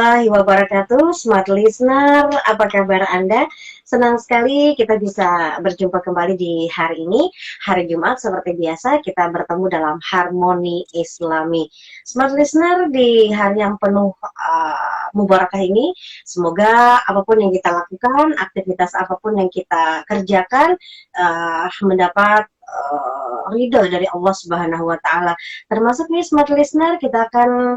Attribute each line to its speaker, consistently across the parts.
Speaker 1: warahmatullahi wabarakatuh, smart listener. Apa kabar Anda? Senang sekali kita bisa berjumpa kembali di hari ini, hari Jumat. Seperti biasa, kita bertemu dalam Harmoni Islami. Smart listener, di hari yang penuh mubarakah ini, semoga apapun yang kita lakukan, aktivitas apapun yang kita kerjakan, mendapat ridho dari Allah Subhanahu wa Ta'ala. Termasuk nih smart listener, kita akan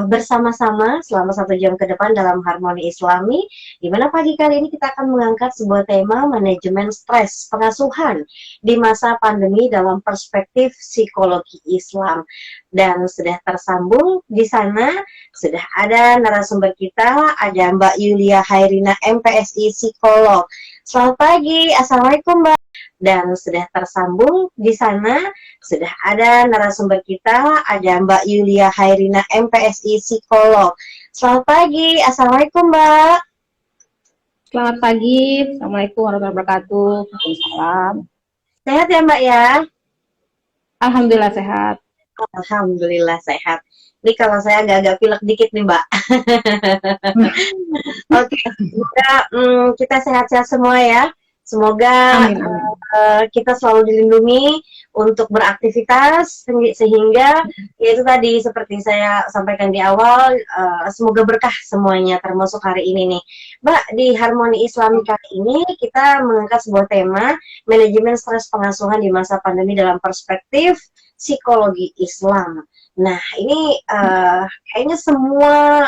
Speaker 1: bersama-sama selama 1 jam ke depan dalam Harmoni Islami, di mana pagi kali ini kita akan mengangkat sebuah tema manajemen stres pengasuhan di masa pandemi dalam perspektif psikologi Islam. Dan sudah tersambung di sana, sudah ada narasumber kita, ada Mbak Yulia Hairina, MPSI Psikolog. Selamat pagi, Assalamualaikum Mbak. Dan sudah tersambung di sana, sudah ada narasumber kita, ada Mbak Yulia Hairina, MPSI Psikolog. Selamat pagi, Assalamualaikum Mbak.
Speaker 2: Selamat pagi, Assalamualaikum warahmatullahi wabarakatuh. Waalaikumsalam.
Speaker 1: Sehat ya Mbak ya?
Speaker 2: Alhamdulillah sehat.
Speaker 1: Alhamdulillah sehat. Ini kalau saya agak-agak pilek dikit nih Mbak. Oke, semoga kita sehat-sehat semua ya. Semoga kita selalu dilindungi untuk beraktivitas sehingga ya itu tadi seperti saya sampaikan di awal, semoga berkah semuanya termasuk hari ini nih. Mbak, di Harmoni Islami kali ini kita mengangkat sebuah tema manajemen stres pengasuhan di masa pandemi dalam perspektif psikologi Islam. Nah, ini kayaknya semua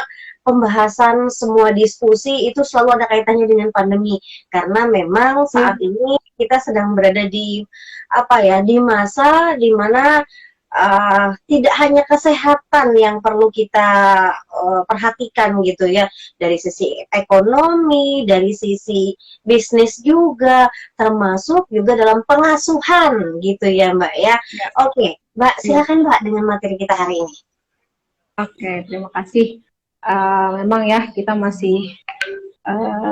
Speaker 1: pembahasan, semua diskusi itu selalu ada kaitannya dengan pandemi, karena memang saat ini kita sedang berada di di masa di mana tidak hanya kesehatan yang perlu kita perhatikan gitu ya, dari sisi ekonomi, dari sisi bisnis juga, termasuk juga dalam pengasuhan gitu ya Mbak ya. Oke, Mbak, silakan Mbak dengan materi kita hari ini.
Speaker 2: Oke, terima kasih. Memang ya kita masih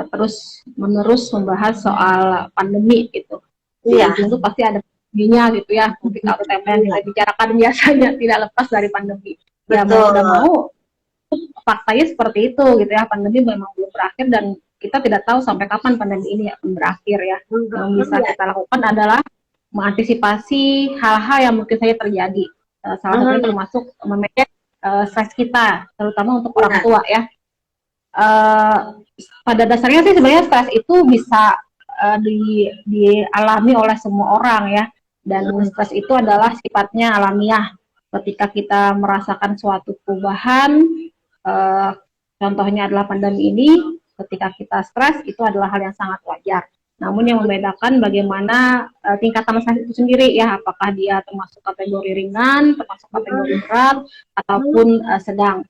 Speaker 2: terus menerus membahas soal pandemi gitu.
Speaker 1: Iya.
Speaker 2: Tentu pasti ada pandeminya gitu ya. Mungkin kalau tema yang kita bicarakan biasanya tidak lepas dari pandemi. Ya mau tidak mau faktanya seperti itu gitu ya. Pandemi memang belum berakhir dan kita tidak tahu sampai kapan pandemi ini akan berakhir ya. Yang bisa kita lakukan adalah mengantisipasi hal-hal yang mungkin saja terjadi. Salah satunya termasuk memanage stres kita, terutama untuk orang tua ya. Pada dasarnya sih sebenarnya stres itu bisa dialami oleh semua orang ya, dan stres itu adalah sifatnya alamiah. Ketika kita merasakan suatu perubahan, contohnya adalah pandemi ini, ketika kita stres itu adalah hal yang sangat wajar. Namun yang membedakan bagaimana tingkatan stres itu sendiri ya, apakah dia termasuk kategori ringan, termasuk kategori berat, ataupun sedang.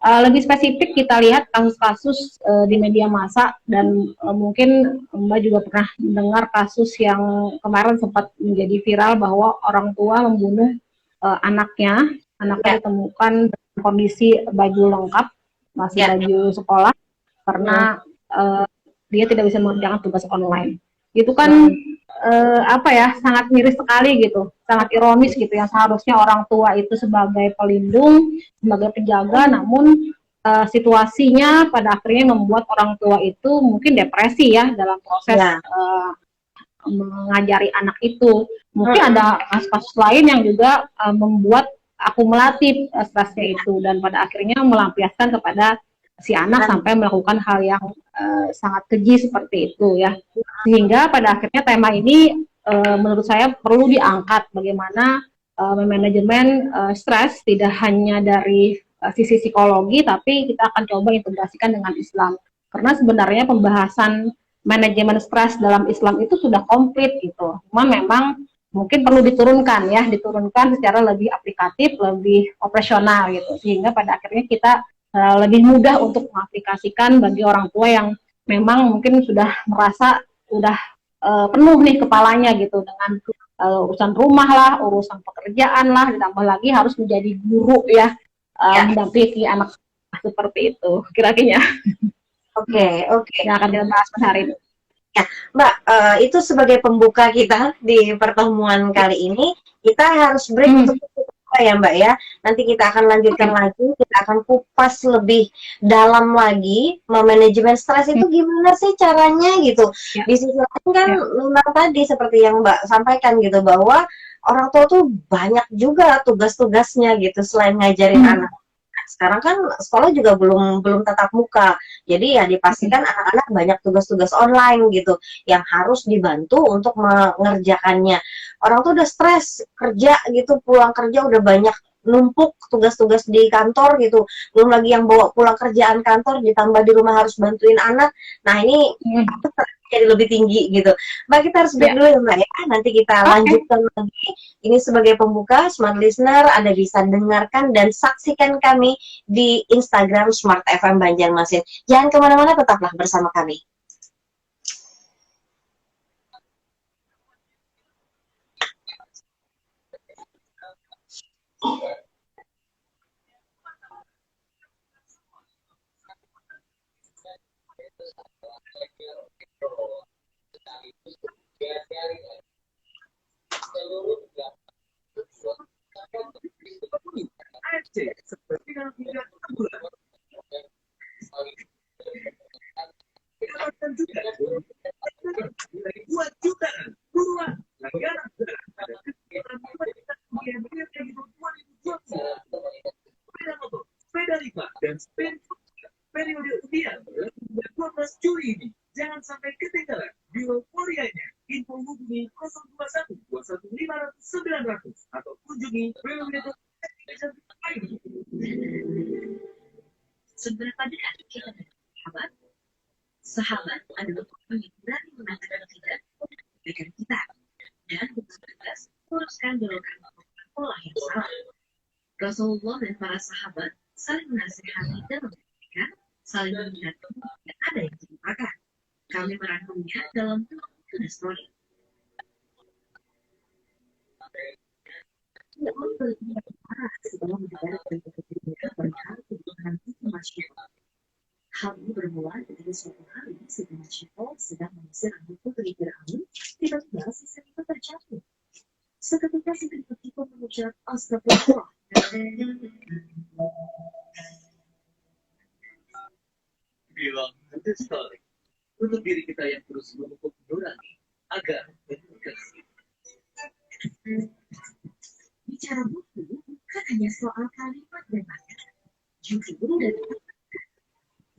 Speaker 2: Lebih spesifik kita lihat kasus-kasus di media massa, dan mungkin Mbak juga pernah mendengar kasus yang kemarin sempat menjadi viral bahwa orang tua membunuh anaknya ditemukan dalam kondisi baju lengkap, masih baju sekolah, karena dia tidak bisa mengerjakan tugas online. Itu kan sangat miris sekali gitu, sangat ironis gitu, yang seharusnya orang tua itu sebagai pelindung, sebagai penjaga, namun situasinya pada akhirnya membuat orang tua itu mungkin depresi ya dalam proses mengajari anak itu. Mungkin ada kasus-kasus lain yang juga membuat akumulatif stresnya itu, dan pada akhirnya melampiaskan kepada si anak sampai melakukan hal yang sangat keji seperti itu ya. Sehingga pada akhirnya tema ini menurut saya perlu diangkat, bagaimana manajemen stres tidak hanya dari sisi psikologi, tapi kita akan coba integrasikan dengan Islam. Karena sebenarnya pembahasan manajemen stres dalam Islam itu sudah komplit gitu. Cuma memang mungkin perlu diturunkan secara lebih aplikatif, lebih operasional gitu, sehingga pada akhirnya kita lebih mudah untuk mengaplikasikan bagi orang tua yang memang mungkin sudah merasa udah penuh nih kepalanya gitu dengan urusan rumah lah, urusan pekerjaan lah, ditambah lagi harus menjadi guru ya, mendampingi anak seperti itu kira-kira. Oke. Yang akan kita bahas hari ini.
Speaker 1: Ya, Mbak, itu sebagai pembuka kita di pertemuan kali ini, kita harus break untuk ya Mbak ya. Nanti kita akan lanjutkan
Speaker 2: Oke.
Speaker 1: lagi, kita akan kupas lebih dalam lagi manajemen stres itu
Speaker 2: Hmm,
Speaker 1: gimana sih caranya gitu.
Speaker 2: ya,
Speaker 1: Di sisi lain kan
Speaker 2: ya.
Speaker 1: memang tadi seperti yang Mbak sampaikan gitu bahwa orang tua tuh banyak juga tugas-tugasnya gitu selain ngajarin
Speaker 2: Hmm,
Speaker 1: anak. Sekarang kan sekolah juga belum belum tatap muka. Jadi ya
Speaker 2: oke.
Speaker 1: dipastikan anak-anak banyak tugas-tugas online gitu yang harus dibantu untuk mengerjakannya. Orang tuh udah stres kerja gitu, pulang kerja udah banyak numpuk tugas-tugas di kantor gitu. Belum lagi yang bawa pulang kerjaan kantor ditambah di rumah harus bantuin anak. Nah, ini
Speaker 2: Hmm,
Speaker 1: jadi lebih tinggi gitu. Mbak, kita harus break
Speaker 2: ya.
Speaker 1: dulu ya Mbak ya. Nanti kita
Speaker 2: Oke.
Speaker 1: lanjutkan lagi. Ini sebagai pembuka, Smart Listener, Anda bisa dengarkan dan saksikan kami di Instagram Smart FM Banjarmasin. Jangan kemana-mana, tetaplah bersama kami. Seberapa dekat kita dengan sahabat? Sahabat adalah orang yang berani mengatakan tidak untuk kebaikan kita dan bertugas meluruskan belokan pola yang salah. Rasulullah dan para sahabat saling menasihati dan memberikan, saling mengingatkan dan ada yang terlupakan. Kami merangkumnya dalam tugas story. Tidak memperlihatkan parah dalam negara dan kepentingan perihal kebutuhan hukum masyarakat. Hal ini bermula ketika suatu hari sedang Syaitan sedang mengusir rambut putri Fir'aun, tiba-tiba si itu terjatuh. Seketika si itu mengucap astagfirullah. Bilang nanti sekali untuk diri kita yang terus memupuk nurani agar berkasih. Bicara buku bukan hanya soal kalimat dan makna, justru dari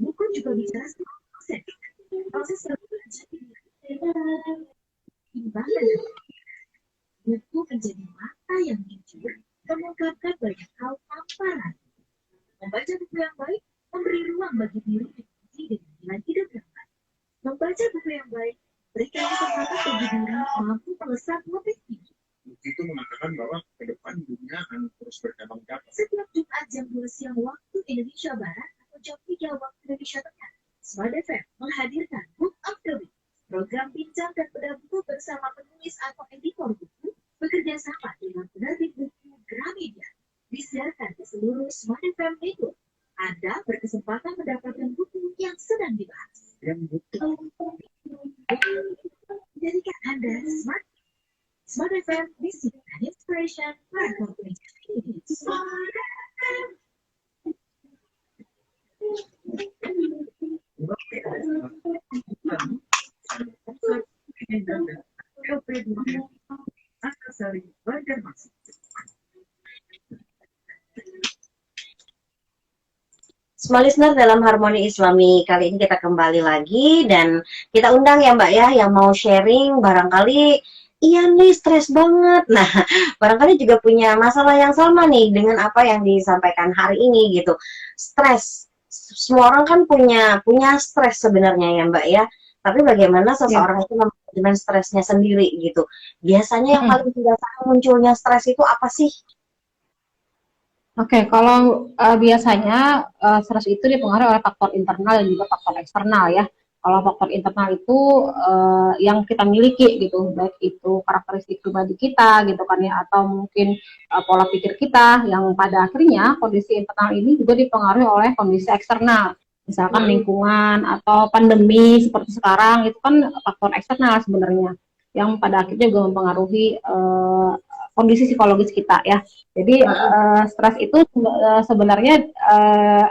Speaker 1: buku juga bicara soal proses belajar ibadah. Buku menjadi mata yang jujur, mengungkapkan banyak hal tanpa ragu. Membaca buku yang baik memberi ruang bagi diri diuji dengan jalan hidup yang baik. Membaca buku yang baik berikan kesempatan bagi diri mampu melesat lebih tinggi. Itu mengatakan bahwa ke depan dunia akan terus berkembang ke atas. Setiap Jumat jam 2 siang waktu Indonesia Barat atau jam 3 waktu Indonesia Tengah, Smart FM menghadirkan Book of the Week, program bincang dan bedah buku bersama penulis atau editor buku, bekerja sama dengan penerbit buku Gramedia, disiarkan di seluruh Smart FM Network. Anda berkesempatan mendapatkan buku yang sedang dibahas. Yang betul. Jadikan Anda smart. Smart FM, music and inspiration for community. Smart FM. Semua listener dalam Harmoni Islami kali ini kita kembali lagi dan kita undang ya Mbak ya yang mau sharing barangkali iya nih stres banget. Nah, barangkali juga punya masalah yang sama nih dengan apa yang disampaikan hari ini gitu. Stres. Semua orang kan punya stres sebenarnya ya Mbak ya. Tapi bagaimana
Speaker 2: Ya.
Speaker 1: seseorang itu manajemen stresnya sendiri gitu. Biasanya yang
Speaker 2: Hmm.
Speaker 1: paling biasa munculnya stres itu apa sih?
Speaker 2: Oke, kalau biasanya stres itu dipengaruhi oleh faktor internal dan juga faktor eksternal ya. Kalau faktor internal itu yang kita miliki gitu, baik itu karakteristik pribadi kita gitu kan ya, atau mungkin pola pikir kita yang pada akhirnya kondisi internal ini juga dipengaruhi oleh kondisi eksternal. Misalkan lingkungan atau pandemi seperti sekarang itu kan faktor eksternal sebenarnya yang pada akhirnya juga mempengaruhi kondisi psikologis kita ya. Jadi stres itu sebenarnya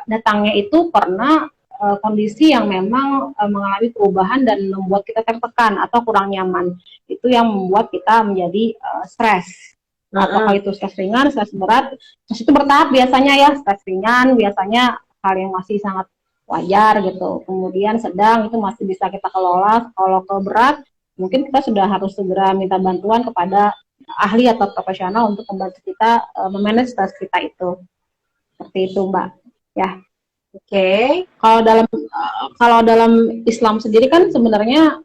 Speaker 2: datangnya itu karena kondisi yang memang mengalami perubahan dan membuat kita tertekan atau kurang nyaman. Itu yang membuat kita menjadi stres. Apakah itu stres ringan, stres berat? Stres itu bertahap biasanya ya. Stres ringan biasanya hal yang masih sangat wajar gitu. Kemudian sedang itu masih bisa kita kelola. Kalau ke berat, mungkin kita sudah harus segera minta bantuan kepada ahli atau profesional untuk membantu kita memanage stres kita itu. Seperti itu, Mbak. Ya.
Speaker 1: Oke.
Speaker 2: Kalau dalam Islam sendiri kan sebenarnya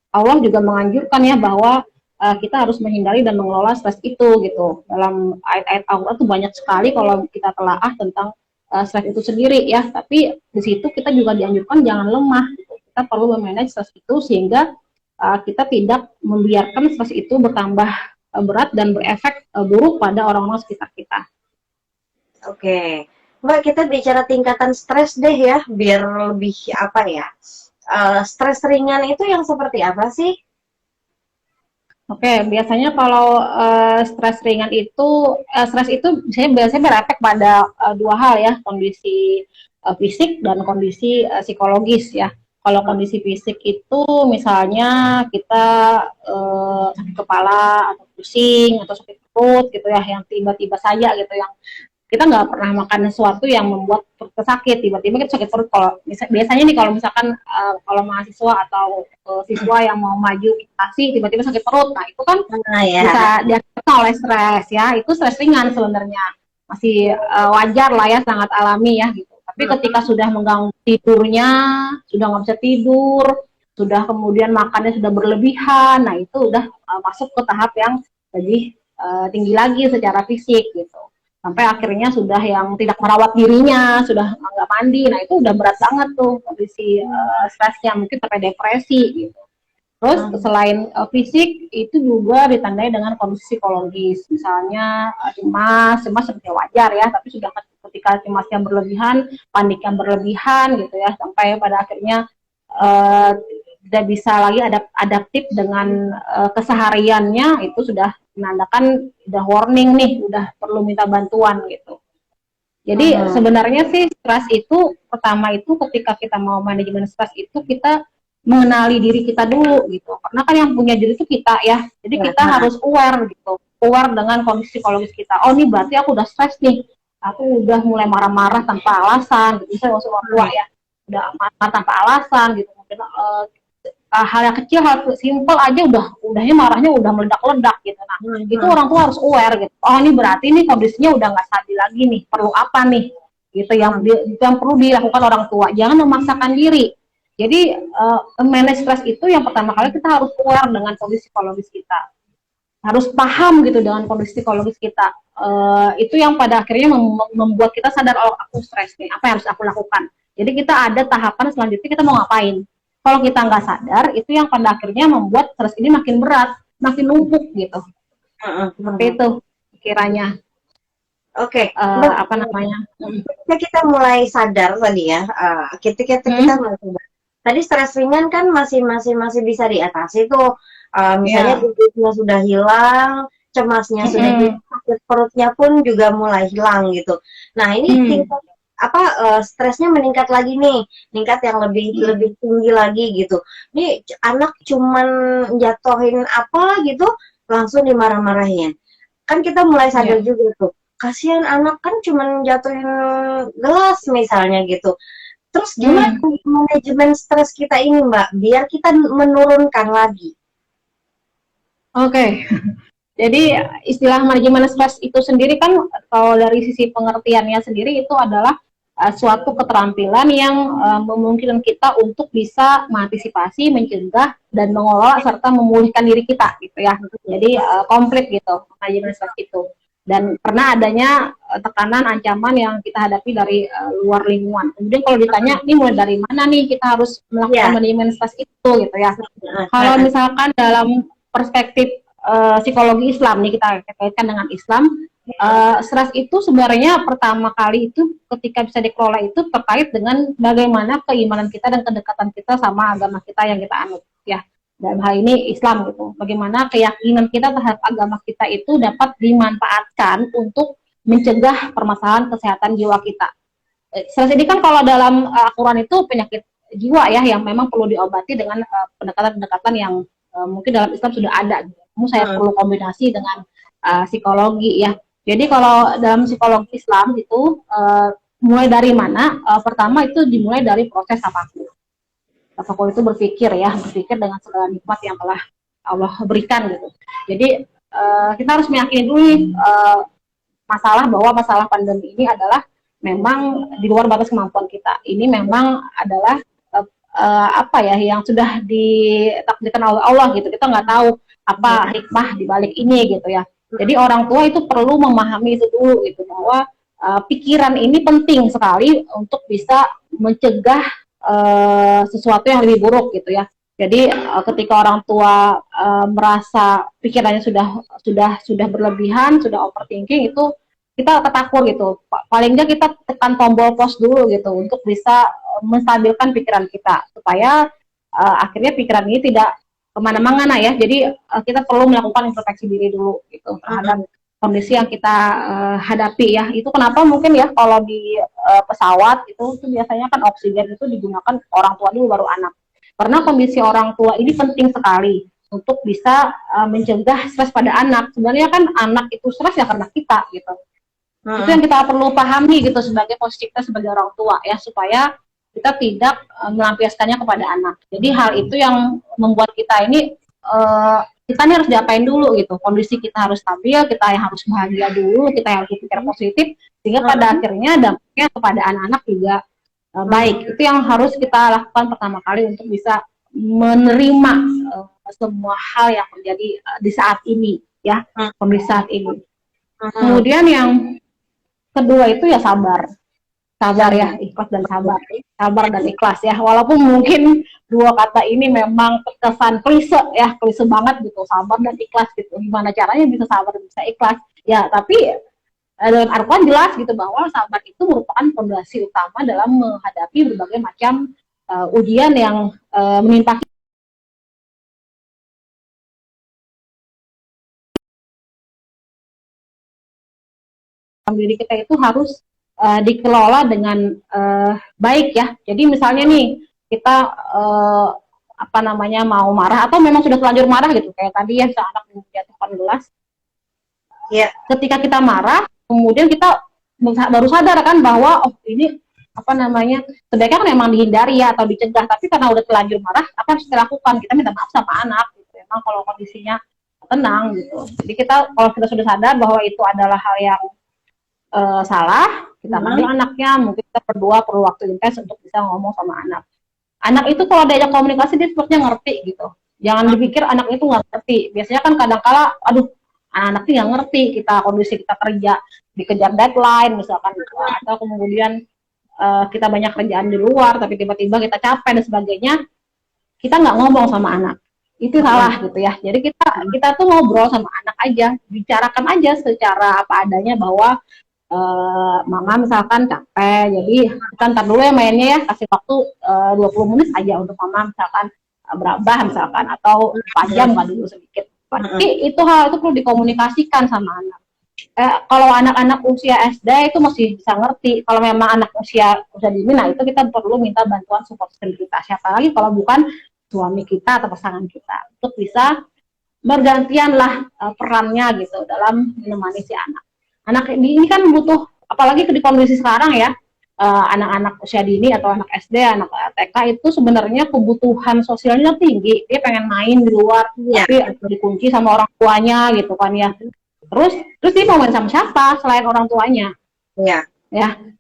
Speaker 2: Allah juga menganjurkan ya bahwa kita harus menghindari dan mengelola stres itu gitu. Dalam ayat-ayat Allah itu banyak sekali kalau kita telaah tentang stres itu sendiri ya. Tapi di situ kita juga dianjurkan jangan lemah. Gitu. Kita perlu memanage stres itu sehingga kita tidak membiarkan stres itu bertambah berat dan berefek buruk pada orang-orang sekitar kita.
Speaker 1: Oke, Mbak, kita bicara tingkatan stres deh ya, biar lebih apa ya? Stres ringan itu yang seperti apa sih?
Speaker 2: Oke, biasanya kalau stres ringan itu, stres itu biasanya berefek pada dua hal ya, kondisi fisik dan kondisi psikologis ya. Kalau kondisi fisik itu misalnya kita sakit kepala atau pusing atau sakit perut gitu ya, yang tiba-tiba saja gitu, yang kita nggak pernah makan sesuatu yang membuat perut sakit, tiba-tiba kita sakit perut. Kalau biasanya nih kalau misalkan kalau mahasiswa atau siswa yang mau maju prestasi tiba-tiba sakit perut, nah itu kan bisa diakibatkan oleh stres ya, itu stres ringan sebenarnya, masih wajar lah ya, sangat alami ya gitu. Tapi ketika sudah mengganggu tidurnya, sudah nggak bisa tidur, sudah kemudian makannya sudah berlebihan, nah itu udah masuk ke tahap yang lebih tinggi lagi secara fisik gitu. Sampai akhirnya sudah yang tidak merawat dirinya, sudah nggak mandi, nah itu udah berat banget tuh kondisi stresnya, mungkin sampai depresi gitu. Terus selain fisik, itu juga ditandai dengan kondisi psikologis, misalnya cemas seperti wajar ya, tapi sudah ketika cemasnya berlebihan, paniknya berlebihan gitu ya, sampai pada akhirnya tidak bisa lagi adaptif dengan kesehariannya, itu sudah menandakan udah warning nih, udah perlu minta bantuan gitu. Jadi sebenarnya sih stres itu pertama itu ketika kita mau manajemen stres itu kita mengenali diri kita dulu gitu. Karena kan yang punya diri itu kita ya. Jadi kita harus aware gitu. Aware dengan kondisi psikologis kita. Oh, ini berarti aku udah stres nih. Aku udah mulai marah-marah tanpa alasan gitu. Misalnya orang tua ya. Udah marah tanpa alasan gitu. Mungkin hal yang kecil, hal simple aja udahnya marahnya udah meledak-ledak gitu. Nah, itu orang tua harus aware gitu. Oh, ini berarti ini kondisinya udah nggak stabil lagi nih. Perlu apa nih? Gitu yang perlu dilakukan orang tua. Jangan memaksakan diri. Jadi manage stres itu yang pertama kali kita harus aware dengan kondisi psikologis kita. Harus paham gitu dengan kondisi psikologis kita. Itu yang pada akhirnya membuat kita sadar, oh aku stres nih, apa yang harus aku lakukan. Jadi kita ada tahapan selanjutnya kita mau ngapain. Kalau kita nggak sadar, itu yang pada akhirnya membuat stres ini makin berat, makin numpuk gitu. Seperti itu kiranya.
Speaker 1: Oke,
Speaker 2: apa namanya?
Speaker 1: Kita mulai sadar tadi ya. Kita mulai sadar. Tadi stres ringan kan masih bisa diatasi tuh. Misalnya tidurnya sudah hilang, cemasnya sudah hilang, sakit perutnya pun juga mulai hilang gitu. Nah, ini tingkat stresnya meningkat lagi nih, meningkat yang lebih tinggi lagi gitu. Nih anak cuman jatuhin apa gitu langsung dimarah-marahin. Kan kita mulai sadar juga tuh. Kasihan anak kan cuman jatuhin gelas misalnya gitu. Terus gimana manajemen stres kita ini, Mbak, biar kita menurunkan lagi?
Speaker 2: Oke. Jadi istilah manajemen stres itu sendiri kan kalau dari sisi pengertiannya sendiri itu adalah suatu keterampilan yang memungkinkan kita untuk bisa mengantisipasi, mencegah dan mengelola serta memulihkan diri kita gitu ya. Jadi komplit gitu manajemen stres itu. Dan pernah adanya tekanan, ancaman yang kita hadapi dari luar lingkungan. Kemudian kalau ditanya, ini mulai dari mana nih kita harus melakukan manajemen stres itu gitu ya. Kalau misalkan dalam perspektif psikologi Islam nih, kita kaitkan dengan Islam, stres itu sebenarnya pertama kali itu ketika bisa dikelola itu terkait dengan bagaimana keimanan kita dan kedekatan kita sama agama kita yang kita anut ya. dalam hal ini Islam gitu. Bagaimana keyakinan kita terhadap agama kita itu dapat dimanfaatkan untuk mencegah permasalahan kesehatan jiwa kita. Stres ini kan kalau dalam Al-Quran itu penyakit jiwa ya, yang memang perlu diobati dengan pendekatan-pendekatan yang mungkin dalam Islam sudah ada. Namun saya perlu kombinasi dengan psikologi ya. Jadi kalau dalam psikologi Islam itu mulai dari mana? Pertama itu dimulai dari proses tafakur. Tafakur itu berpikir dengan segala nikmat yang telah Allah berikan gitu. Jadi kita harus meyakini dulu masalah pandemi ini adalah memang di luar batas kemampuan kita. Ini memang adalah yang sudah ditakdirkan oleh Allah gitu. Kita nggak tahu apa hikmah di balik ini gitu ya. Jadi orang tua itu perlu memahami itu dulu gitu, bahwa pikiran ini penting sekali untuk bisa mencegah sesuatu yang lebih buruk gitu ya. Jadi ketika orang tua merasa pikirannya sudah berlebihan, sudah overthinking, itu kita ketakur gitu. Paling nggak kita tekan tombol pause dulu gitu untuk bisa menstabilkan pikiran kita supaya akhirnya pikiran ini tidak kemana-mana ya. Jadi kita perlu melakukan introspeksi diri dulu gitu terhadap kondisi yang kita hadapi ya. Itu kenapa mungkin ya kalau di pesawat itu biasanya kan oksigen itu digunakan orang tua dulu baru anak. Karena kondisi orang tua ini penting sekali untuk bisa mencegah stres pada anak. Sebenarnya kan anak itu stres ya karena kita gitu. Itu yang kita perlu pahami gitu sebagai posisi kita sebagai orang tua ya, supaya kita tidak melampiaskannya kepada anak. Jadi hal itu yang membuat kita ini kita ini harus diapain dulu gitu. Kondisi kita harus stabil, kita yang harus bahagia dulu, kita yang harus berpikir positif, sehingga pada akhirnya dampaknya kepada anak-anak juga baik. Itu yang harus kita lakukan pertama kali untuk bisa menerima semua hal yang terjadi di saat ini ya, kondisi saat ini. Kemudian yang kedua itu ya sabar ya, ikhlas dan sabar dan ikhlas ya. Walaupun mungkin dua kata ini memang terkesan klise banget gitu, sabar dan ikhlas gitu. Gimana caranya bisa sabar dan bisa ikhlas ya, tapi dalam Al-Quran jelas gitu bahwa sabar itu merupakan fondasi utama dalam menghadapi berbagai macam ujian yang menimpa diri kita. Itu harus dikelola dengan baik ya. Jadi misalnya nih kita mau marah atau memang sudah terlanjur marah gitu, kayak tadi ya anak menjatuhkan gelas. Ya. Ketika kita marah, kemudian kita baru sadar kan bahwa ini sebaiknya kan memang dihindari ya atau dicegah, tapi karena udah terlanjur marah, apa yang harus kita lakukan? Kita minta maaf sama anak gitu. Memang kalau kondisinya tenang gitu. Jadi kalau kita sudah sadar bahwa itu adalah hal yang salah, kita panggil anaknya, mungkin kita berdua perlu waktu intens untuk bisa ngomong sama anak. Anak itu kalau diajak komunikasi dia sepertinya ngerti gitu. Jangan dipikir anak itu nggak ngerti. Biasanya kan kadang-kala, anak-anak itu nggak ngerti kondisi kita kerja, dikejar deadline misalkan gitu, atau kemudian kita banyak kerjaan di luar, tapi tiba-tiba kita capek dan sebagainya, kita nggak ngomong sama anak. Itu salah gitu ya. Jadi kita tuh ngobrol sama anak aja, bicarakan aja secara apa adanya bahwa mama misalkan capek, jadi kita ntar dulu ya mainnya ya, kasih waktu 20 menit aja untuk mama misalkan berabah misalkan, atau 4 jam nggak dulu sedikit. Tapi itu hal itu perlu dikomunikasikan sama anak. Kalau anak-anak usia SD itu masih bisa ngerti. Kalau memang anak usia dini, nah itu kita perlu minta bantuan support system kita. Siapa lagi kalau bukan suami kita atau pasangan kita, untuk bisa bergantian lah perannya gitu dalam menemani si anak. Anak ini kan butuh, apalagi di kondisi sekarang ya, anak-anak usia dini atau anak SD, anak TK itu sebenarnya kebutuhan sosialnya tinggi. Dia pengen main di luar, tapi dikunci sama orang tuanya gitu kan ya. Terus dia mau main sama siapa selain orang tuanya? Ya.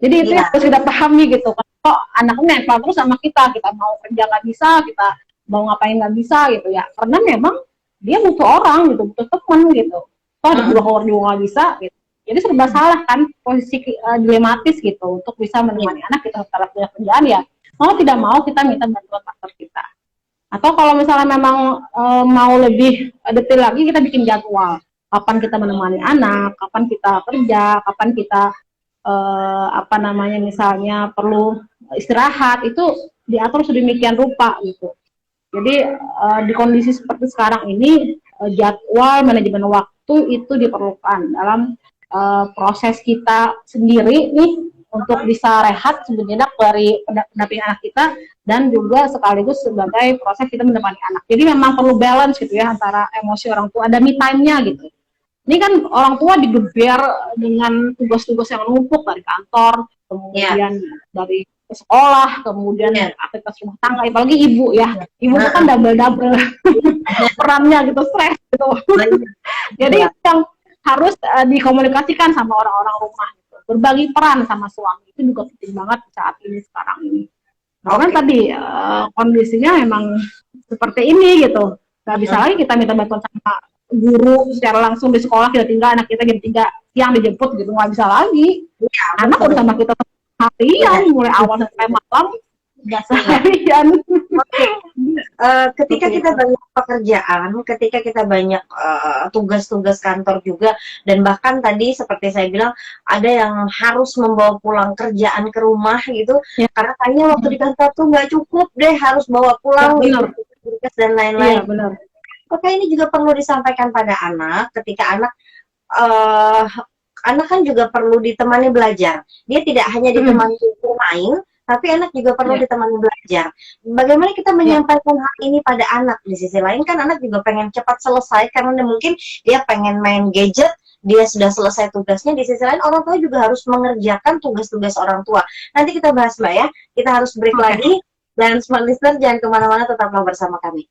Speaker 2: Jadi itu yang harus kita pahami gitu. Kok anaknya nempel terus sama kita mau kerja nggak bisa, kita mau ngapain nggak bisa gitu ya. Karena memang dia butuh orang gitu, butuh teman gitu. Kok ada keluar juga nggak bisa gitu. Jadi serba salah kan, posisi dilematis gitu untuk bisa menemani anak. Kita harus punya kerjaan ya, mau tidak mau kita minta bantuan partner kita. Atau kalau misalnya memang mau lebih detail lagi, kita bikin jadwal kapan kita menemani anak, kapan kita kerja, kapan kita misalnya perlu istirahat, itu diatur sedemikian rupa gitu. Jadi di kondisi seperti sekarang ini jadwal manajemen waktu itu diperlukan dalam proses kita sendiri nih untuk bisa rehat sejenak dari pendampingan anak kita dan juga sekaligus sebagai proses kita mendampingi anak. Jadi memang perlu balance gitu ya antara emosi orang tua, ada me time-nya gitu. Ini kan orang tua digeber dengan tugas-tugas yang numpuk dari kantor, kemudian dari sekolah, kemudian aktivitas rumah tangga, apalagi ibu ya. Ibu itu kan double-double perannya gitu, stres gitu. Jadi yang harus dikomunikasikan sama orang-orang rumah gitu. Berbagi peran sama suami itu juga penting banget saat ini sekarang ini. Karena tadi kondisinya memang seperti ini gitu. Gak bisa lagi kita minta bantuan sama guru secara langsung di sekolah, kita tinggal anak kita jam 3 siang dijemput gitu, nggak bisa lagi. Anak udah sama kita harian mulai awal sampai malam, nggak seharian.
Speaker 1: Ketika kita banyak pekerjaan, ketika kita banyak tugas-tugas kantor juga, dan bahkan tadi seperti saya bilang ada yang harus membawa pulang kerjaan ke rumah gitu, karena kayaknya waktu di kantor tuh nggak cukup deh, harus bawa pulang gitu, dan lain-lain. Maka ini juga perlu disampaikan pada anak, ketika anak kan juga perlu ditemani belajar. Dia tidak hanya ditemani bermain, tapi anak juga perlu ditemani belajar. Bagaimana kita menyampaikan hal ini pada anak? Di sisi lain kan anak juga pengen cepat selesai, karena mungkin dia pengen main gadget, dia sudah selesai tugasnya. Di sisi lain orang tua juga harus mengerjakan tugas-tugas orang tua. Nanti kita bahas Mbak ya, kita harus break lagi. Dan smart listener jangan kemana-mana, tetaplah bersama kami.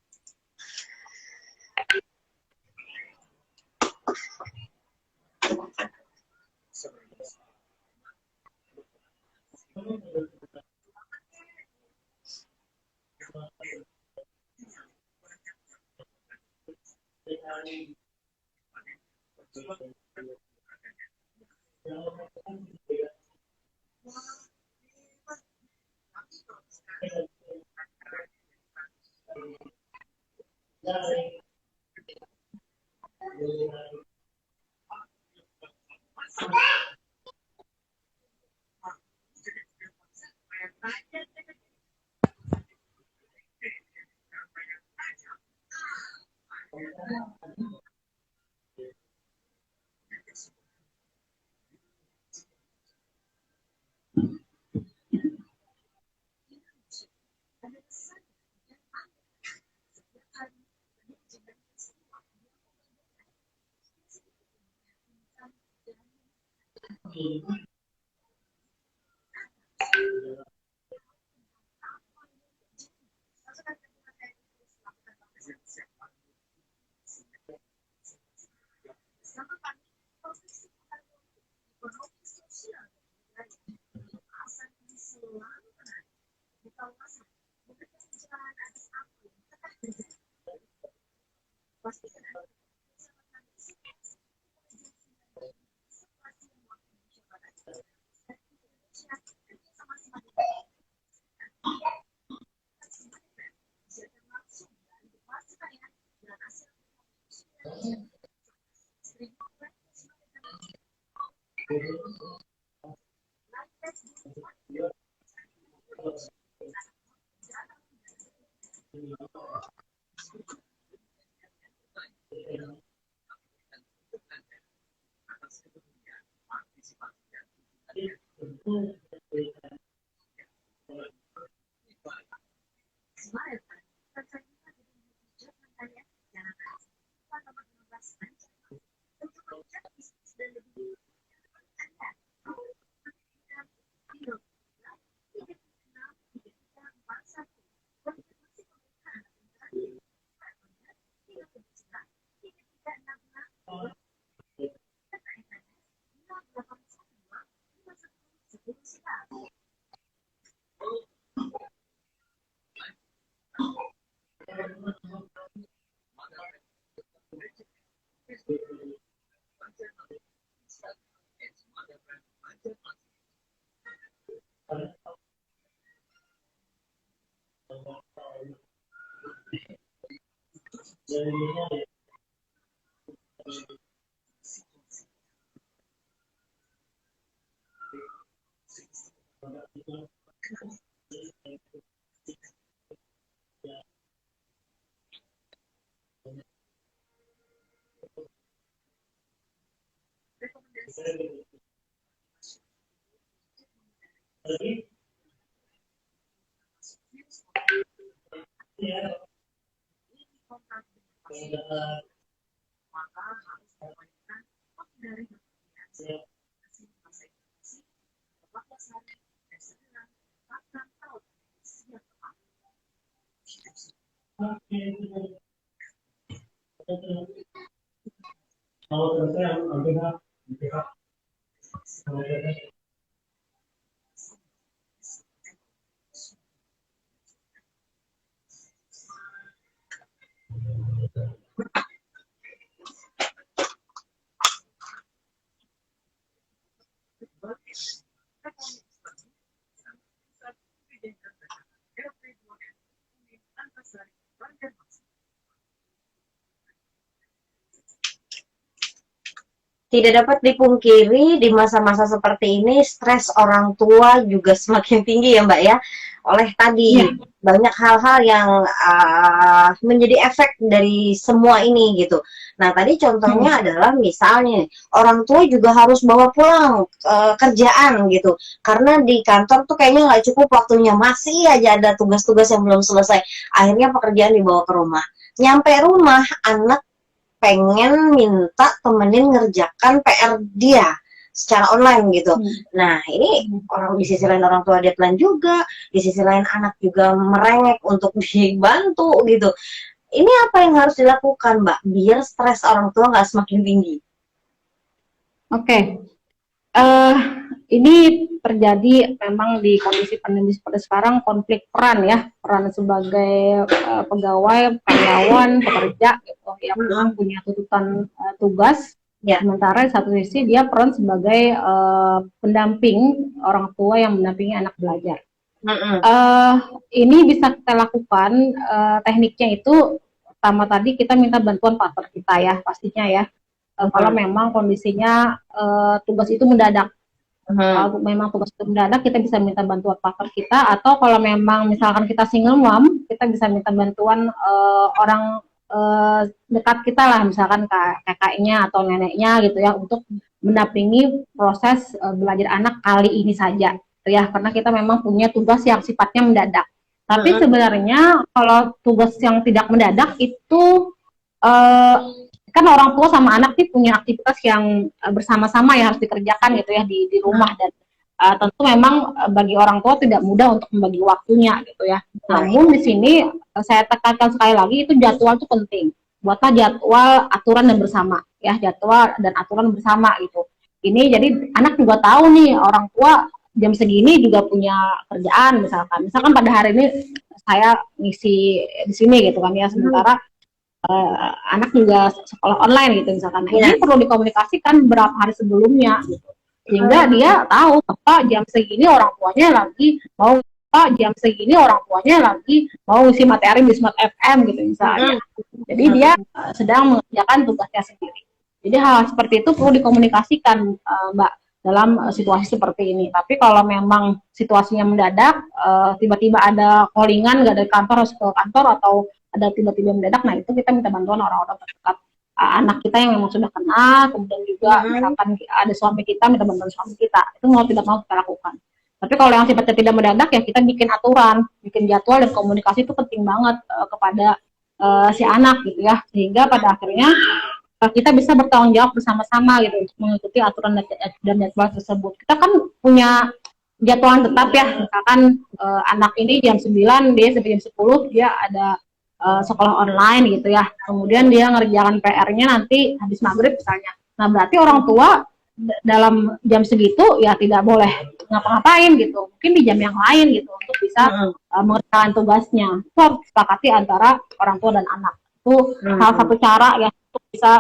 Speaker 1: Tidak dapat dipungkiri di masa-masa seperti ini stres orang tua juga semakin tinggi ya Mbak ya. Oleh tadi
Speaker 2: Iya.
Speaker 1: banyak hal-hal yang menjadi efek dari semua ini gitu. Nah tadi contohnya adalah misalnya orang tua juga harus bawa pulang kerjaan gitu. Karena di kantor tuh kayaknya nggak cukup waktunya, masih aja ada tugas-tugas yang belum selesai. Akhirnya pekerjaan dibawa ke rumah. Nyampe rumah anak pengen minta temenin ngerjakan PR dia secara online gitu. Nah, ini orang di sisi lain orang tua deadline juga, di sisi lain anak juga merengek untuk dibantu gitu. Ini apa yang harus dilakukan, Mbak, biar stres orang tua nggak semakin tinggi?
Speaker 2: Oke. Eh, ini terjadi memang di kondisi pandemi seperti sekarang, konflik peran ya, peran sebagai pegawai, karyawan, pekerja gitu yang memang punya tuntutan tugas.
Speaker 1: Ya.
Speaker 2: Sementara di satu sisi dia peran sebagai pendamping orang tua yang mendampingi anak belajar. Ini bisa kita lakukan, tekniknya itu pertama tadi kita minta bantuan partner kita ya, pastinya ya. Kalau memang kondisinya tugas itu mendadak. Kalau memang tugas itu mendadak, kita bisa minta bantuan partner kita, atau kalau memang misalkan kita single mom, kita bisa minta bantuan orang dekat kita lah, misalkan kakaknya atau neneknya gitu ya, untuk mendampingi proses belajar anak kali ini saja ya, karena kita memang punya tugas yang sifatnya mendadak. Tapi sebenarnya kalau tugas yang tidak mendadak itu kan orang tua sama anak sih punya aktivitas yang bersama-sama ya harus dikerjakan gitu ya di rumah, dan tentu memang bagi orang tua tidak mudah untuk membagi waktunya gitu ya. Namun di sini saya tekankan sekali lagi, itu jadwal itu penting. Buatlah jadwal, aturan dan bersama ya, jadwal dan aturan bersama gitu. Ini jadi anak juga tahu nih orang tua jam segini juga punya kerjaan, misalkan pada hari ini saya ngisi di sini gitu kan ya, sementara anak juga sekolah online gitu misalkan. Nah, ini perlu dikomunikasikan beberapa hari sebelumnya gitu, sehingga dia tahu bahwa jam segini orang tuanya lagi mau ngisi materi di Smart FM gitu misalnya. Jadi dia sedang mengerjakan tugasnya sendiri. Jadi hal seperti itu perlu dikomunikasikan, Mbak, dalam situasi seperti ini. Tapi kalau memang situasinya mendadak, tiba-tiba ada callingan nggak dari kantor, harus ke kantor, atau ada tiba-tiba mendadak, nah itu kita minta bantuan orang-orang terdekat, anak kita yang memang sudah kenal, kemudian juga misalkan ada suami kita, minta bantuan suami kita. Itu mau tidak mau kita lakukan. Tapi kalau yang sifatnya tidak mendadak ya kita bikin aturan, bikin jadwal, dan komunikasi itu penting banget kepada si anak gitu ya, sehingga pada akhirnya kita bisa bertanggung jawab bersama-sama gitu untuk mengikuti aturan dan jadwal tersebut. Kita kan punya jadwal tetap ya, misalkan anak ini jam 9, dia sampai jam 10 dia ada sekolah online gitu ya, kemudian dia ngerjakan PR-nya nanti habis maghrib misalnya. Nah berarti orang tua dalam jam segitu ya tidak boleh ngapa-ngapain gitu, mungkin di jam yang lain gitu untuk bisa mengerjakan tugasnya. Itu harus disepakati antara orang tua dan anak. Itu salah satu cara ya untuk bisa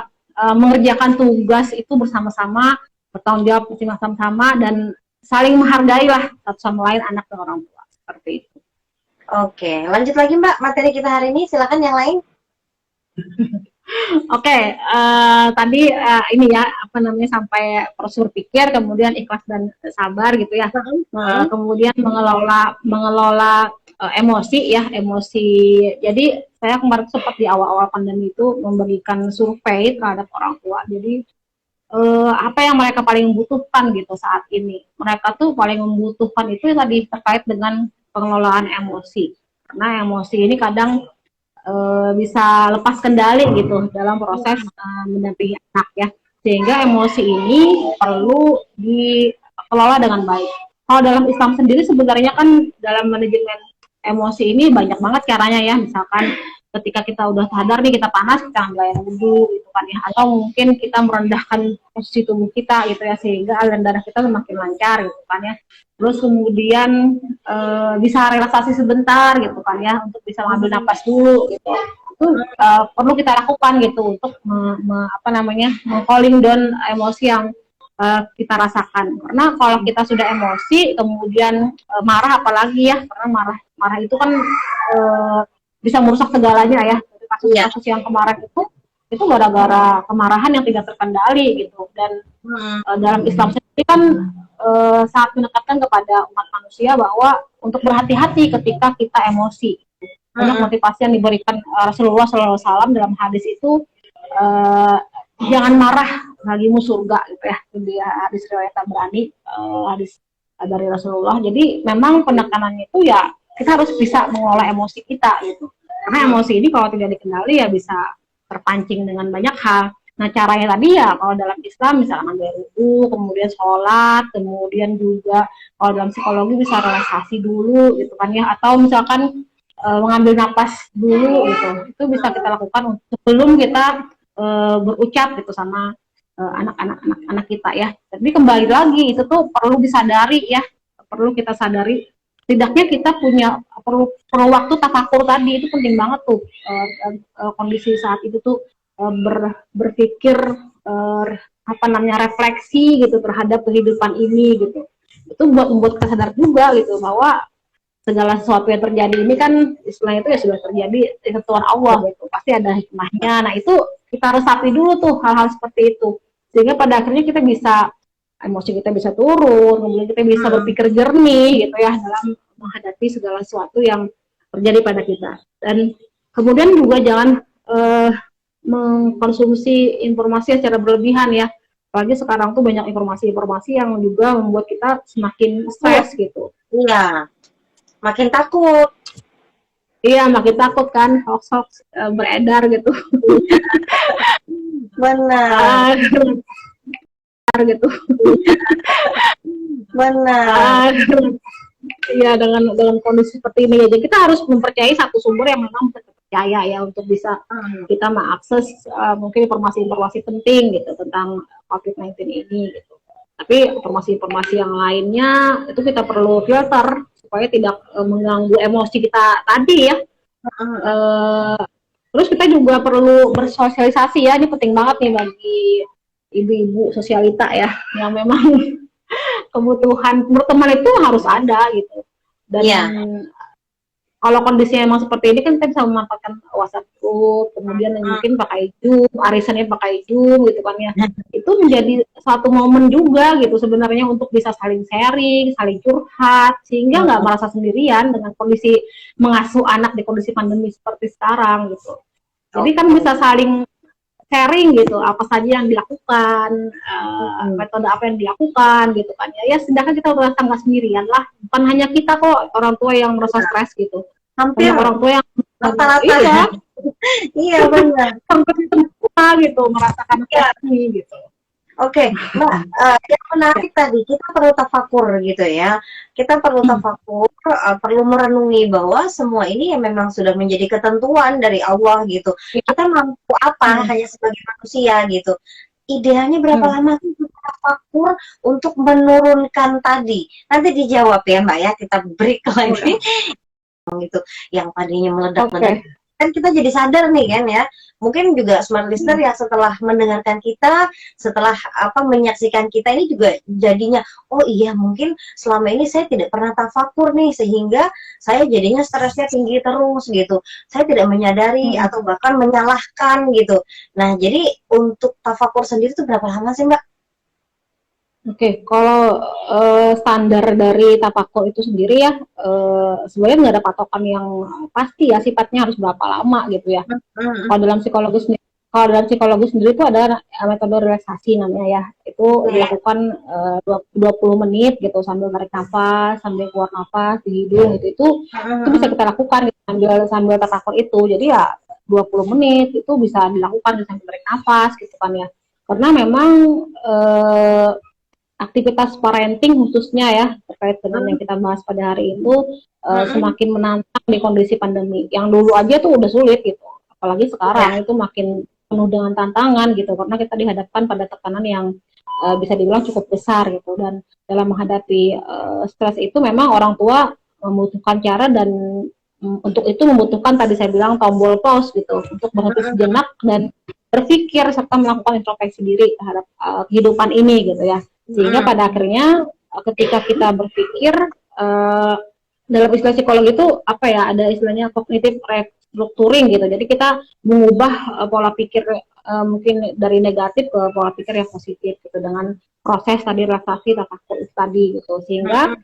Speaker 2: mengerjakan tugas itu bersama-sama, bertanggung jawab bersama-sama, dan saling menghargai lah satu sama lain, anak dan orang tua, seperti itu.
Speaker 1: Oke, lanjut lagi Mbak, materi kita hari ini, silakan yang lain.
Speaker 2: Oke, tadi ini ya, apa namanya, sampai proses berpikir, kemudian ikhlas dan sabar gitu ya, kemudian mengelola emosi ya, emosi. Jadi saya kemarin sempat di awal-awal pandemi itu membagikan survei terhadap orang tua. Jadi apa yang mereka paling butuhkan gitu saat ini. Mereka tuh paling membutuhkan itu tadi terkait dengan pengelolaan emosi. Karena emosi ini kadang bisa lepas kendali gitu dalam proses mendampingi anak ya. Sehingga emosi ini perlu dikelola dengan baik. Kalau dalam Islam sendiri sebenarnya kan dalam manajemen emosi ini banyak banget caranya ya. Misalkan ketika kita udah sadar nih kita panas, kita ambil air wudhu gitu kan ya, atau mungkin kita merendahkan posisi tubuh kita gitu ya, sehingga aliran darah kita semakin lancar gitu kan ya. Terus kemudian bisa relaksasi sebentar gitu kan ya, untuk bisa mengambil napas dulu gitu. Itu perlu kita lakukan gitu untuk calling down emosi yang kita rasakan. Karena kalau kita sudah emosi kemudian marah, apalagi ya, karena marah itu kan bisa merusak segalanya ya. Kasus-kasus yang kemarin itu gara-gara kemarahan yang tidak terkendali gitu. Dan dalam Islam sendiri kan sangat menekankan kepada umat manusia bahwa untuk berhati-hati ketika kita emosi. Banyak motivasi yang diberikan Rasulullah SAW dalam hadis itu, jangan marah, bagimu surga gitu ya. Dia hadis riwayat Tabrani, hadis dari Rasulullah. Jadi memang penekanannya itu ya kita harus bisa mengelola emosi kita gitu. Karena emosi ini kalau tidak dikenali ya bisa terpancing dengan banyak hal. Nah caranya tadi ya kalau dalam Islam misalkan ambil wudu, kemudian sholat, kemudian juga kalau dalam psikologi bisa relaksasi dulu gitu kan ya, atau misalkan mengambil napas dulu gitu. Itu bisa kita lakukan sebelum kita berucap gitu sama anak-anak kita ya. Tapi kembali lagi itu tuh perlu disadari ya, perlu kita sadari. Setidaknya kita perlu waktu tafakur tadi, itu penting banget tuh kondisi saat itu tuh berpikir refleksi gitu terhadap kehidupan ini gitu. Itu membuat kita sadar juga gitu bahwa segala sesuatu yang terjadi ini kan istilahnya itu ya sudah terjadi di ketentuan Allah gitu, pasti ada hikmahnya. Nah itu kita resapi dulu tuh hal-hal seperti itu, sehingga pada akhirnya kita bisa, emosi kita bisa turun, kemudian kita bisa berpikir jernih gitu ya dalam menghadapi segala sesuatu yang terjadi pada kita. Dan kemudian juga jangan mengkonsumsi informasi secara berlebihan ya, apalagi sekarang tuh banyak informasi-informasi yang juga membuat kita semakin stres gitu.
Speaker 1: Iya, makin takut.
Speaker 2: Iya, makin takut kan, hoax beredar gitu.
Speaker 1: Benar.
Speaker 2: Gitu.
Speaker 1: Benar.
Speaker 2: Iya, dengan kondisi seperti ini aja kita harus mempercayai satu sumber yang memang terpercaya ya, untuk bisa kita mengakses mungkin informasi-informasi penting gitu tentang COVID-19 ini gitu. Tapi informasi-informasi yang lainnya itu kita perlu filter supaya tidak mengganggu emosi kita tadi ya. Terus kita juga perlu bersosialisasi ya, ini penting banget nih bagi ibu-ibu sosialita ya, yang memang kebutuhan berteman itu harus ada gitu. Dan kalau kondisinya memang seperti ini kan kita bisa memanfaatkan WhatsApp group, kemudian mungkin pakai Zoom, arisannya pakai Zoom gitu kan ya. Itu menjadi satu momen juga gitu sebenarnya untuk bisa saling sharing, saling curhat, sehingga nggak merasa sendirian dengan kondisi mengasuh anak di kondisi pandemi seperti sekarang gitu. Jadi kan bisa saling sharing gitu, apa saja yang dilakukan, metode apa yang dilakukan gitu kan ya. Sedangkan kita merasa nggak sendirian lah, bukan hanya kita kok orang tua yang merasa stres gitu. Hampir orang tua yang
Speaker 1: rata-rata iya benar
Speaker 2: gitu merasakan ini gitu.
Speaker 1: Oke, Mbak, yang menarik tadi kita perlu tafakur gitu ya. Kita perlu tafakur, perlu merenungi bahwa semua ini yang memang sudah menjadi ketentuan dari Allah gitu. Kita mampu apa hanya sebagai manusia gitu. Idealnya berapa lama sih kita tafakur untuk menurunkan tadi? Nanti dijawab ya Mbak ya, kita break lagi. Gitu, yang tadinya meledak-meledak. Kan kita jadi sadar nih kan ya, mungkin juga smart listener ya setelah mendengarkan kita, setelah menyaksikan kita ini juga jadinya, oh iya mungkin selama ini saya tidak pernah tafakur nih, sehingga saya jadinya stresnya tinggi terus gitu, saya tidak menyadari atau bahkan menyalahkan gitu. Nah jadi untuk tafakur sendiri itu berapa lama sih Mbak?
Speaker 2: Oke, kalau standar dari tafakur itu sendiri ya, sebenarnya nggak ada patokan yang pasti ya, sifatnya harus berapa lama gitu ya. Kalau dalam psikologi sendiri kalau dalam psikologi sendiri itu ada metode relaksasi namanya ya. Itu dilakukan 20 menit gitu sambil tarik nafas, sambil keluar nafas di hidung gitu. Itu bisa kita lakukan gitu, sambil tertakut itu. Jadi ya 20 menit itu bisa dilakukan sambil tarik nafas gitu kan ya. Karena memang aktivitas parenting khususnya ya terkait dengan yang kita bahas pada hari itu semakin menantang di kondisi pandemi. Yang dulu aja tuh udah sulit gitu. Apalagi sekarang itu makin penuh dengan tantangan gitu karena kita dihadapkan pada tekanan yang bisa dibilang cukup besar gitu dan dalam menghadapi stres itu memang orang tua membutuhkan cara dan untuk itu membutuhkan tadi saya bilang tombol pause gitu untuk berhenti sejenak dan berpikir serta melakukan introspeksi diri terhadap kehidupan ini gitu ya sehingga pada akhirnya ketika kita berpikir dalam istilah psikologi itu apa ya ada istilahnya kognitif restructuring gitu. Jadi kita mengubah pola pikir mungkin dari negatif ke pola pikir yang positif gitu dengan proses tadi relaksasi tadi gitu sehingga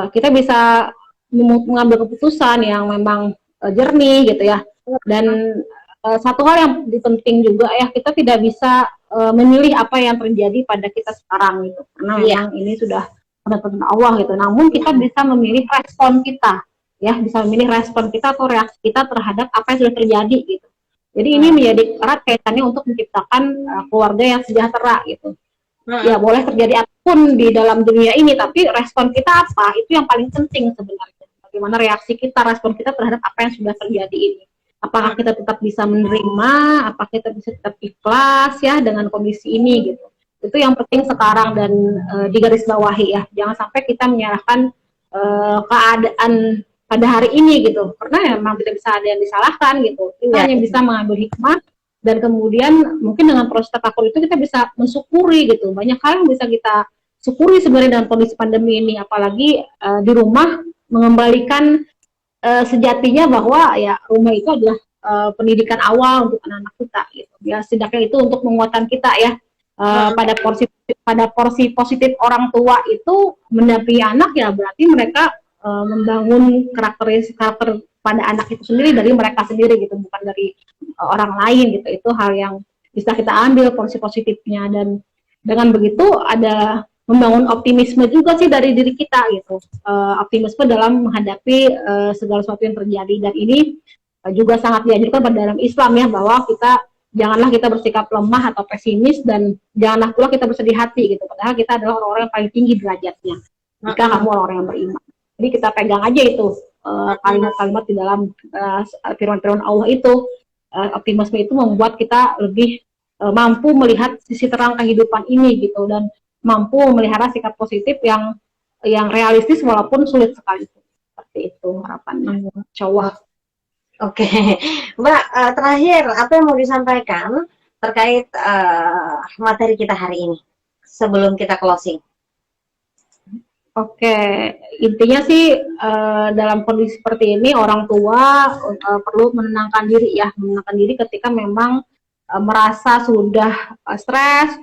Speaker 2: kita bisa mengambil keputusan yang memang jernih gitu ya. Dan satu hal yang penting juga ya kita tidak bisa memilih apa yang terjadi pada kita sekarang gitu karena memang ini sudah benar-benar Allah gitu. Namun kita bisa memilih respon kita, ya bisa memilih respon kita atau reaksi kita terhadap apa yang sudah terjadi gitu. Jadi ini menjadi erat kaitannya untuk menciptakan keluarga yang sejahtera gitu. Ya boleh terjadi apapun di dalam dunia ini, tapi respon kita apa itu yang paling penting sebenarnya. Bagaimana reaksi kita, respon kita terhadap apa yang sudah terjadi ini. Apakah kita tetap bisa menerima, apakah kita bisa tetap ikhlas ya dengan kondisi ini gitu. Itu yang penting sekarang dan digarisbawahi ya. Jangan sampai kita menyalahkan keadaan pada hari ini gitu. Karena memang tidak bisa ada yang disalahkan gitu. Kita hanya bisa mengambil hikmah dan kemudian mungkin dengan proses tafakur itu kita bisa mensyukuri gitu. Banyak hal yang bisa kita syukuri sebenarnya dalam kondisi pandemi ini. Apalagi di rumah mengembalikan sejatinya bahwa ya rumah itu adalah pendidikan awal untuk anak-anak kita gitu. Ya setidaknya itu untuk menguatkan kita ya. Pada porsi positif orang tua itu mendampingi anak ya berarti mereka membangun karakter pada anak itu sendiri dari mereka sendiri gitu bukan dari orang lain gitu. Itu hal yang bisa kita ambil porsi positifnya dan dengan begitu ada membangun optimisme juga sih dari diri kita gitu, optimisme dalam menghadapi segala sesuatu yang terjadi dan ini juga sangat dianjurkan pada dalam Islam ya bahwa janganlah kita bersikap lemah atau pesimis dan janganlah pula kita bersedih hati gitu. Padahal kita adalah orang-orang yang paling tinggi derajatnya. Jika kamu orang yang beriman. Jadi kita pegang aja itu kalimat-kalimat di dalam firman-firman Allah itu. Optimisme itu membuat kita lebih mampu melihat sisi terang kehidupan ini gitu dan mampu memelihara sikap positif yang realistis walaupun sulit sekali. Seperti itu harapannya. Insyaallah.
Speaker 1: Oke, Mbak, terakhir apa yang mau disampaikan terkait materi kita hari ini sebelum kita closing?
Speaker 2: Oke, intinya sih dalam kondisi seperti ini orang tua perlu menenangkan diri ketika memang merasa sudah stres,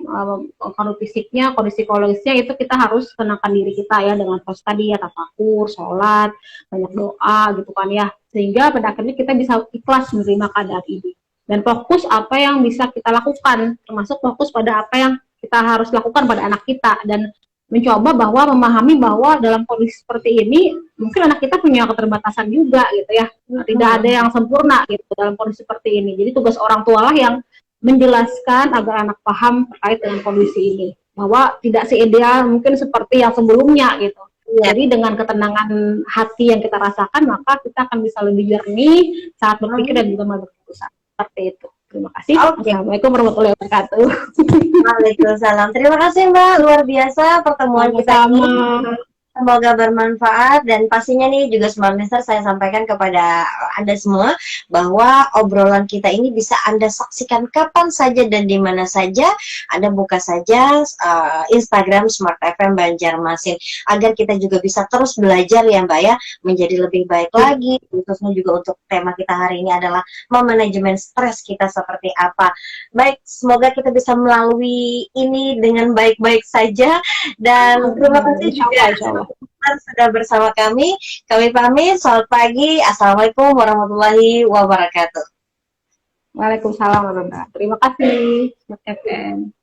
Speaker 2: kondisi fisiknya, kondisi psikologisnya itu kita harus tenangkan diri kita ya dengan proses tadi ya tafakur, sholat, banyak doa gitu kan ya sehingga pada akhirnya kita bisa ikhlas menerima keadaan ini dan fokus apa yang bisa kita lakukan termasuk fokus pada apa yang kita harus lakukan pada anak kita dan mencoba bahwa memahami bahwa dalam kondisi seperti ini mungkin anak kita punya keterbatasan juga gitu ya tidak ada yang sempurna gitu dalam kondisi seperti ini jadi tugas orang tua lah yang menjelaskan agar anak paham terkait dengan kondisi ini bahwa tidak seideal mungkin seperti yang sebelumnya gitu jadi dengan ketenangan hati yang kita rasakan maka kita akan bisa lebih jernih saat berpikir dan juga mengambil keputusan seperti itu. Terima kasih. Assalamualaikum warahmatullahi wabarakatuh.
Speaker 1: Waalaikumsalam. Terima kasih Mbak, luar biasa pertemuan kita ini. Semoga bermanfaat dan pastinya nih juga Smart Listener saya sampaikan kepada Anda semua bahwa obrolan kita ini bisa Anda saksikan kapan saja dan di mana saja. Anda buka saja Instagram Smart FM Banjarmasin agar kita juga bisa terus belajar ya Mbak ya menjadi lebih baik lagi. Khususnya juga untuk tema kita hari ini adalah memanajemen stres kita seperti apa. Baik, semoga kita bisa melalui ini dengan baik-baik saja dan terima kasih juga sudah bersama kami. Kami pamit, selamat pagi. Assalamualaikum warahmatullahi wabarakatuh.
Speaker 2: Waalaikumsalam warahmatullahi wabarakatuh. Terima kasih, Smart FM.